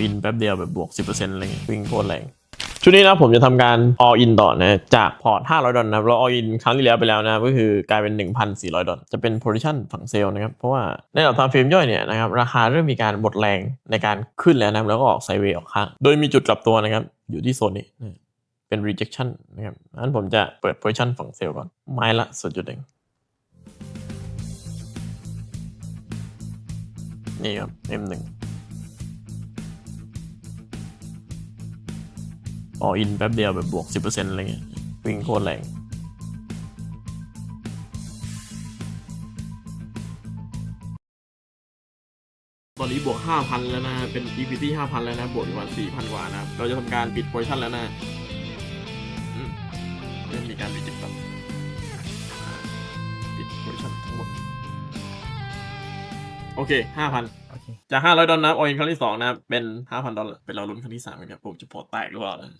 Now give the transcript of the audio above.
in แป๊บเดียวแบบบวก 10% อะไรเงี้ยวิ่งโคตรแรงชุดนี้นะผมจะทำการ all in ต่อนะจากพอร์ต$500นะครับเรา all in ครั้งที่แล้วไปแล้วนะก็คือกลายเป็น$1,400จะเป็น position ฝั่งเซลล์นะครับเพราะว่าในระดับ time frame ย่อยเนี่ยนะครับราคาเริ่มมีการบดแรงในการขึ้นแล้วนะครับแล้วก็ออกไซด์เวย์ออกข้างโดยมีจุดกลับตัวนะครับอยู่ที่โซนนี้เป็น rejection นะครับงั้นผมจะเปิด position ฝั่งเซลล์ก่อนไม้ละ 0.1นี่ครับ M1 all in แป๊บเดียวแบบบวก 10% อะไรเงี้ยวิ่งโคตรแรงตอนนี้บวก 5,000 แล้วนะเป็น equity 5,000 แล้วนะบวกอีกประมาณ 4,000 กว่านะครับเราจะทำการปิด position แล้วนะเริ่มมีการปิดครับปิด position ทั้งหมดโอเค 5,000 จาก$500นะ all in ครั้งที่2นะครับเป็น$5,000เป็นเราลุ้นครั้งที่3กันครับผมจะพอแตกหรือเปล่านะ